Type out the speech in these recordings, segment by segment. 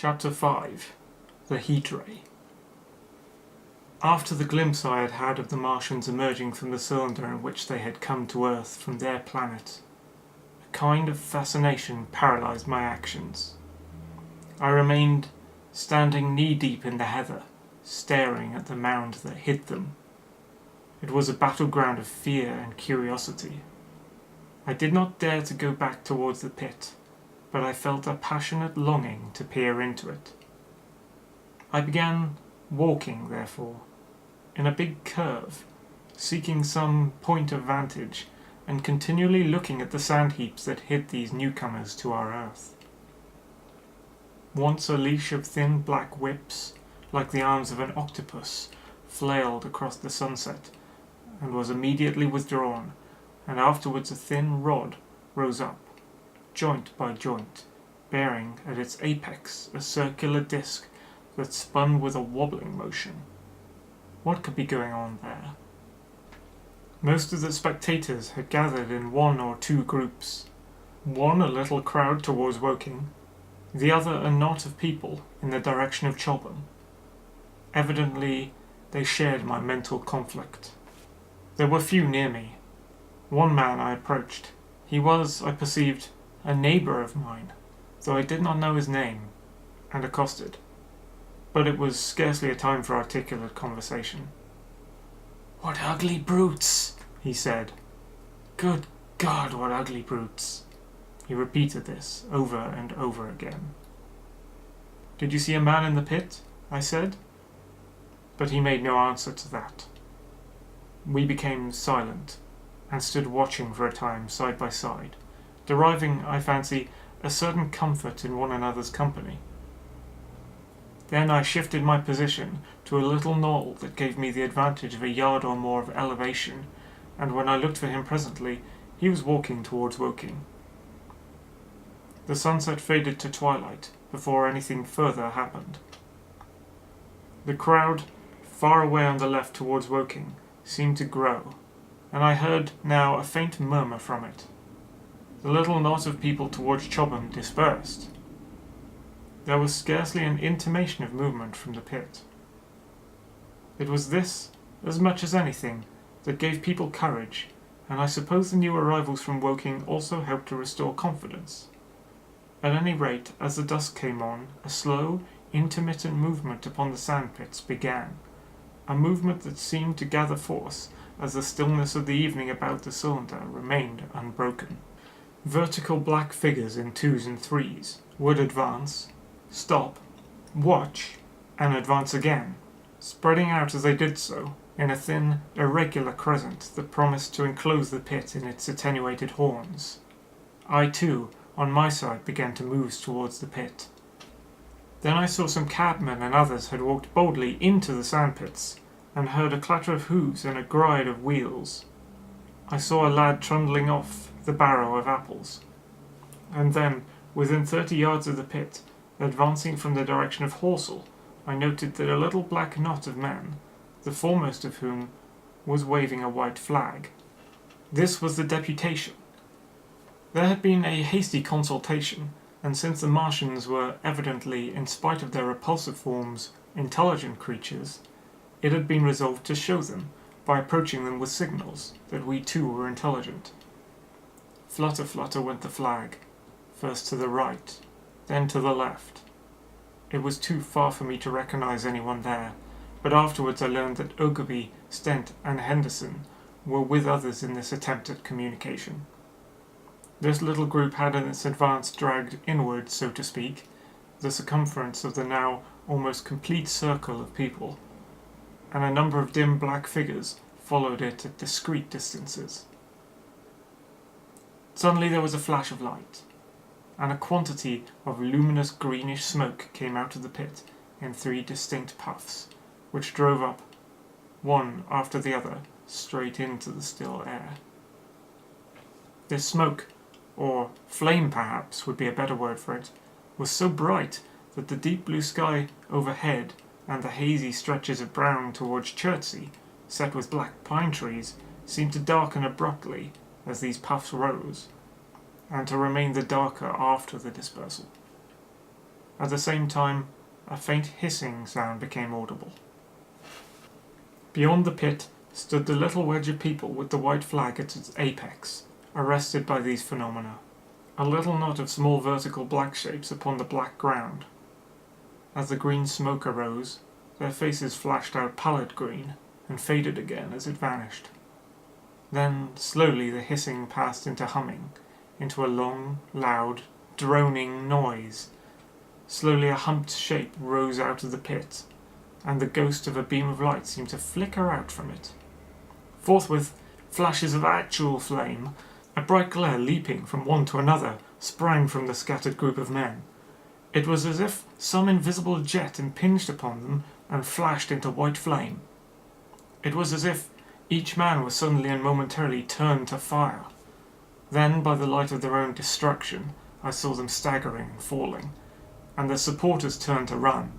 Chapter 5 The Heatray. After the glimpse I had had of the Martians emerging from the cylinder in which they had come to Earth from their planet, a kind of fascination paralysed my actions. I remained standing knee-deep in the heather, staring at the mound that hid them. It was a battleground of fear and curiosity. I did not dare to go back towards the pit, but I felt a passionate longing to peer into it. I began walking, therefore, in a big curve, seeking some point of vantage, and continually looking at the sand heaps that hid these newcomers to our Earth. Once a leash of thin black whips, like the arms of an octopus, flailed across the sunset, and was immediately withdrawn, and afterwards a thin rod rose up, joint by joint, bearing at its apex a circular disc that spun with a wobbling motion. What could be going on there? Most of the spectators had gathered in one or two groups, one a little crowd towards Woking, the other a knot of people in the direction of Chobham. Evidently they shared my mental conflict. There were few near me. One man I approached. He was, I perceived, a neighbour of mine, though I did not know his name, and accosted. But it was scarcely a time for articulate conversation. "What ugly brutes!" he said. "Good God, what ugly brutes!" He repeated this over and over again. "Did you see a man in the pit?" I said. But he made no answer to that. We became silent, and stood watching for a time side by side, deriving, I fancy, a certain comfort in one another's company. Then I shifted my position to a little knoll that gave me the advantage of a yard or more of elevation, and when I looked for him presently, he was walking towards Woking. The sunset faded to twilight before anything further happened. The crowd, far away on the left towards Woking, seemed to grow, and I heard now a faint murmur from it. The little knot of people towards Chobham dispersed. There was scarcely an intimation of movement from the pit. It was this, as much as anything, that gave people courage, and I suppose the new arrivals from Woking also helped to restore confidence. At any rate, as the dusk came on, a slow, intermittent movement upon the sandpits began, a movement that seemed to gather force as the stillness of the evening about the cylinder remained unbroken. Vertical black figures in twos and threes would advance, stop, watch, and advance again, spreading out as they did so in a thin, irregular crescent that promised to enclose the pit in its attenuated horns. I too, on my side, began to move towards the pit. Then I saw some cabmen and others had walked boldly into the sandpits, and heard a clatter of hoofs and a gride of wheels. I saw a lad trundling off the barrow of apples, and then, within 30 yards of the pit, advancing from the direction of Horsell, I noted that a little black knot of men, the foremost of whom was waving a white flag. This was the Deputation. There had been a hasty consultation, and since the Martians were evidently, in spite of their repulsive forms, intelligent creatures, it had been resolved to show them, by approaching them with signals, that we too were intelligent. Flutter, flutter went the flag, first to the right, then to the left. It was too far for me to recognize anyone there, but afterwards I learned that Ogilvy, Stent, and Henderson were with others in this attempt at communication. This little group had in its advance dragged inward, so to speak, the circumference of the now almost complete circle of people, and a number of dim black figures followed it at discreet distances. Suddenly there was a flash of light, and a quantity of luminous greenish smoke came out of the pit in 3 distinct puffs, which drove up, one after the other, straight into the still air. This smoke, or flame perhaps would be a better word for it, was so bright that the deep blue sky overhead and the hazy stretches of brown towards Chertsey, set with black pine trees, seemed to darken abruptly as these puffs rose, and to remain the darker after the dispersal. At the same time, a faint hissing sound became audible. Beyond the pit stood the little wedge of people with the white flag at its apex, arrested by these phenomena. A little knot of small vertical black shapes upon the black ground. As the green smoke arose, their faces flashed out pallid green and faded again as it vanished. Then, slowly, the hissing passed into humming, into a long, loud, droning noise. Slowly a humped shape rose out of the pit, and the ghost of a beam of light seemed to flicker out from it. Forthwith, flashes of actual flame, a bright glare leaping from one to another, sprang from the scattered group of men. It was as if some invisible jet impinged upon them and flashed into white flame. It was as if each man was suddenly and momentarily turned to fire. Then, by the light of their own destruction, I saw them staggering and falling, and their supporters turned to run.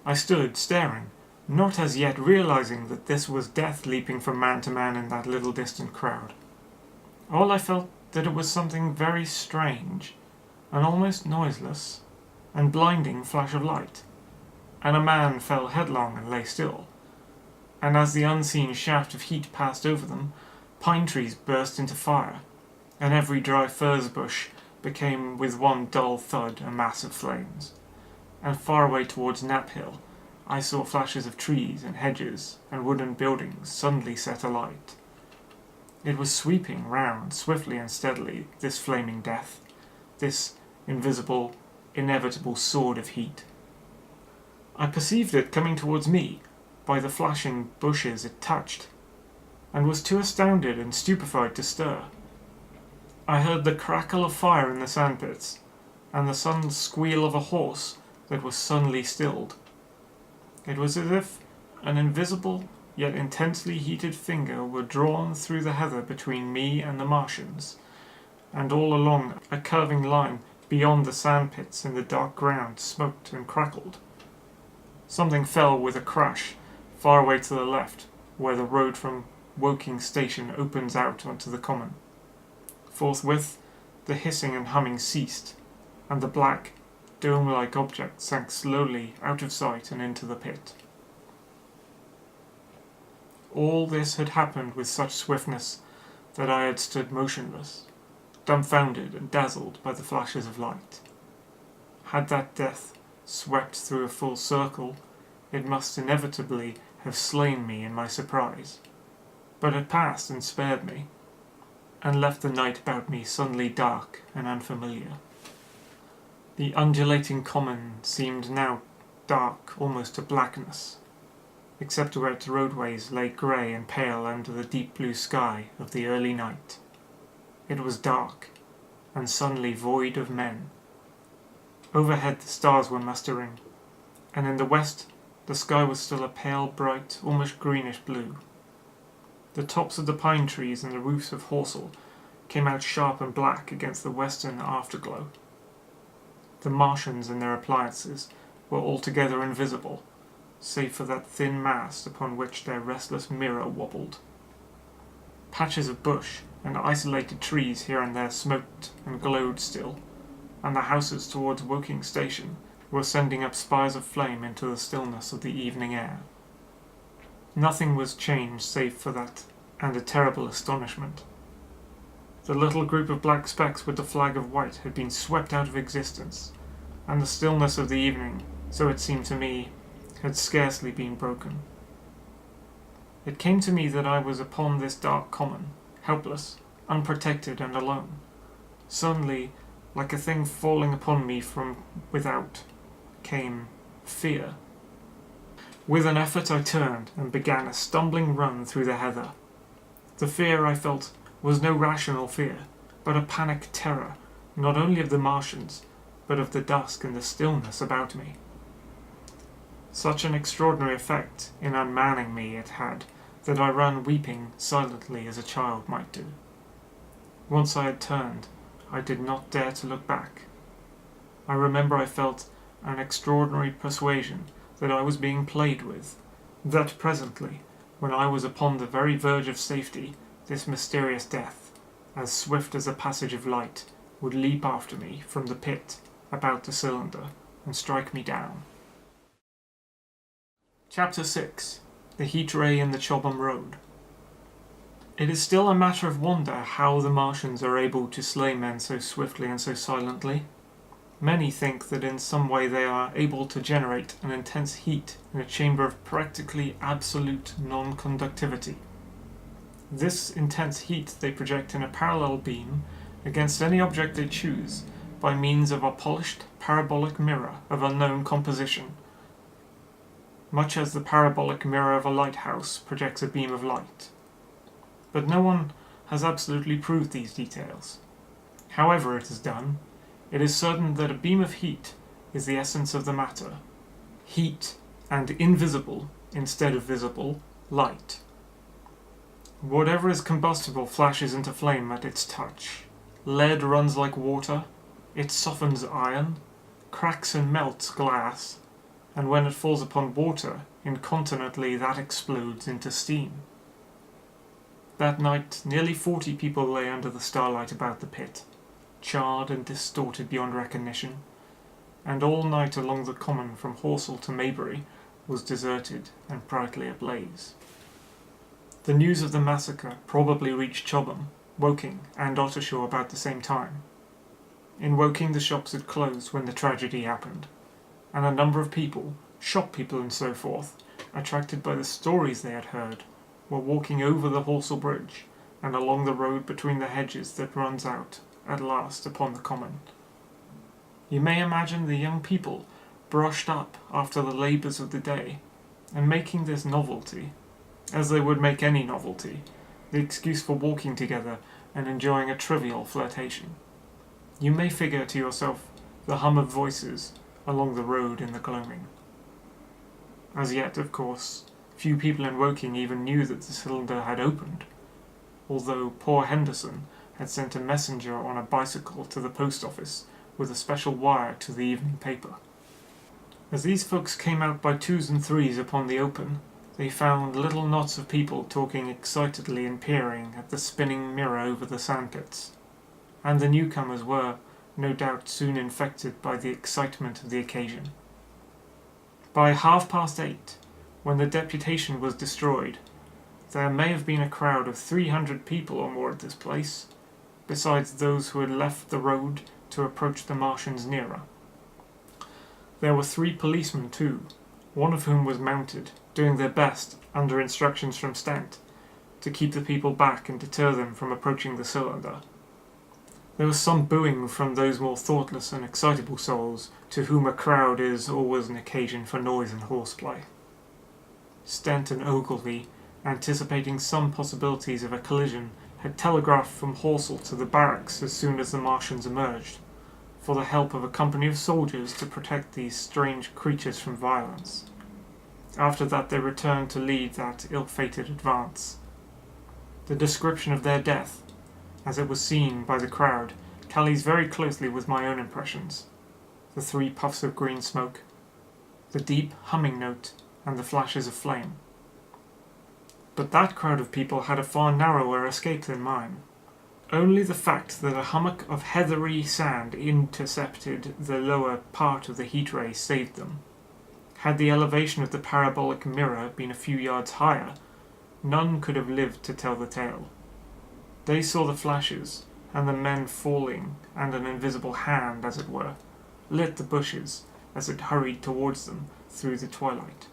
I stood staring, not as yet realizing that this was death leaping from man to man in that little distant crowd. All I felt that it was something very strange, an almost noiseless and blinding flash of light, and a man fell headlong and lay still, and as the unseen shaft of heat passed over them, pine trees burst into fire, and every dry furze bush became with one dull thud a mass of flames, and far away towards Knapp Hill I saw flashes of trees and hedges and wooden buildings suddenly set alight. It was sweeping round swiftly and steadily, this flaming death, this invisible, inevitable sword of heat. I perceived it coming towards me by the flashing bushes it touched, and was too astounded and stupefied to stir. I heard the crackle of fire in the sandpits, and the sudden squeal of a horse that was suddenly stilled. It was as if an invisible yet intensely heated finger were drawn through the heather between me and the Martians, and all along a curving line beyond the sandpits in the dark ground smoked and crackled. Something fell with a crash far away to the left, where the road from Woking Station opens out onto the common. Forthwith, the hissing and humming ceased, and the black, dome-like object sank slowly out of sight and into the pit. All this had happened with such swiftness that I had stood motionless, dumbfounded and dazzled by the flashes of light. Had that death swept through a full circle, it must inevitably have slain me in my surprise, but it passed and spared me, and left the night about me suddenly dark and unfamiliar. The undulating common seemed now dark almost to blackness, except where its roadways lay grey and pale under the deep blue sky of the early night. It was dark, and suddenly void of men. Overhead the stars were mustering, and in the west the sky was still a pale, bright, almost greenish blue. The tops of the pine trees and the roofs of Horsell came out sharp and black against the western afterglow. The Martians and their appliances were altogether invisible, save for that thin mass upon which their restless mirror wobbled. Patches of bush and isolated trees here and there smoked and glowed still, and the houses towards Woking Station were sending up spires of flame into the stillness of the evening air. Nothing was changed save for that, and a terrible astonishment. The little group of black specks with the flag of white had been swept out of existence, and the stillness of the evening, so it seemed to me, had scarcely been broken. It came to me that I was upon this dark common, helpless, unprotected and alone. Suddenly, like a thing falling upon me from without, came fear. With an effort I turned and began a stumbling run through the heather. The fear I felt was no rational fear, but a panic terror, not only of the Martians, but of the dusk and the stillness about me. Such an extraordinary effect in unmanning me it had, that I ran weeping silently as a child might do. Once I had turned, I did not dare to look back. I remember I felt an extraordinary persuasion that I was being played with, that presently, when I was upon the very verge of safety, this mysterious death, as swift as a passage of light, would leap after me from the pit about the cylinder, and strike me down. Chapter 6. The Heatray in the Chobham Road. It is still a matter of wonder how the Martians are able to slay men so swiftly and so silently. Many think that in some way they are able to generate an intense heat in a chamber of practically absolute non-conductivity. This intense heat they project in a parallel beam against any object they choose by means of a polished parabolic mirror of unknown composition, much as the parabolic mirror of a lighthouse projects a beam of light. But no one has absolutely proved these details. However it is done, it is certain that a beam of heat is the essence of the matter. Heat and invisible, instead of visible, light. Whatever is combustible flashes into flame at its touch. Lead runs like water, it softens iron, cracks and melts glass, and when it falls upon water, incontinently that explodes into steam. That night, nearly 40 people lay under the starlight about the pit, charred and distorted beyond recognition, and all night along the common from Horsell to Maybury was deserted and brightly ablaze. The news of the massacre probably reached Chobham, Woking, and Ottershaw about the same time. In Woking the shops had closed when the tragedy happened, and a number of people, shop people and so forth, attracted by the stories they had heard, were walking over the Horsell Bridge and along the road between the hedges that runs out at last upon the common. You may imagine the young people brushed up after the labours of the day, and making this novelty, as they would make any novelty, the excuse for walking together and enjoying a trivial flirtation. You may figure to yourself the hum of voices along the road in the gloaming. As yet, of course, few people in Woking even knew that the cylinder had opened, although poor Henderson had sent a messenger on a bicycle to the post office with a special wire to the evening paper. As these folks came out by twos and threes upon the open, they found little knots of people talking excitedly and peering at the spinning mirror over the sandpits, and the newcomers were, no doubt, soon infected by the excitement of the occasion. By 8:30, when the Deputation was destroyed, there may have been a crowd of 300 people or more at this place, besides those who had left the road to approach the Martians nearer. There were 3 policemen too, one of whom was mounted, doing their best, under instructions from Stent, to keep the people back and deter them from approaching the cylinder. There was some booing from those more thoughtless and excitable souls to whom a crowd is always an occasion for noise and horseplay. Stent and Ogilvy, anticipating some possibilities of a collision, had telegraphed from Horsell to the barracks as soon as the Martians emerged, for the help of a company of soldiers to protect these strange creatures from violence. After that they returned to lead that ill-fated advance. The description of their death, as it was seen by the crowd, tallies very closely with my own impressions. The 3 puffs of green smoke, the deep humming note, and the flashes of flame. But that crowd of people had a far narrower escape than mine. Only the fact that a hummock of heathery sand intercepted the lower part of the Heatray saved them. Had the elevation of the parabolic mirror been a few yards higher, none could have lived to tell the tale. They saw the flashes, and the men falling, and an invisible hand, as it were, lit the bushes as it hurried towards them through the twilight.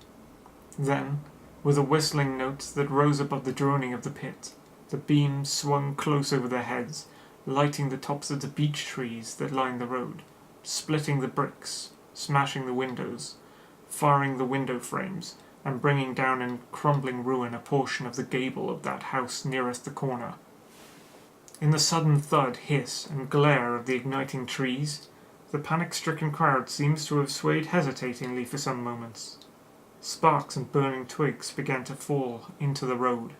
Then, with a whistling note that rose above the droning of the pit, the beam swung close over their heads, lighting the tops of the beech trees that lined the road, splitting the bricks, smashing the windows, firing the window frames, and bringing down in crumbling ruin a portion of the gable of that house nearest the corner. In the sudden thud, hiss, and glare of the igniting trees, the panic-stricken crowd seems to have swayed hesitatingly for some moments. Sparks and burning twigs began to fall into the road,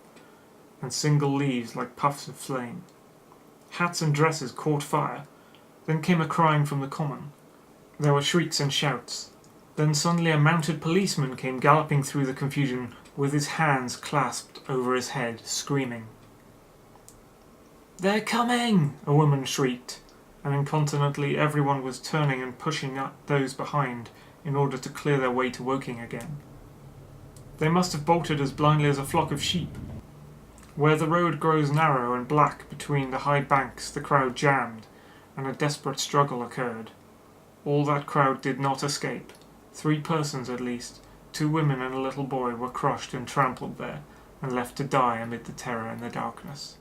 and single leaves like puffs of flame. Hats and dresses caught fire. Then came a crying from the common. There were shrieks and shouts. Then suddenly a mounted policeman came galloping through the confusion with his hands clasped over his head, screaming. "They're coming!" a woman shrieked, and incontinently everyone was turning and pushing up those behind in order to clear their way to Woking again. They must have bolted as blindly as a flock of sheep. Where the road grows narrow and black between the high banks, the crowd jammed, and a desperate struggle occurred. All that crowd did not escape. 3 persons at least, 2 women and a little boy, were crushed and trampled there, and left to die amid the terror and the darkness.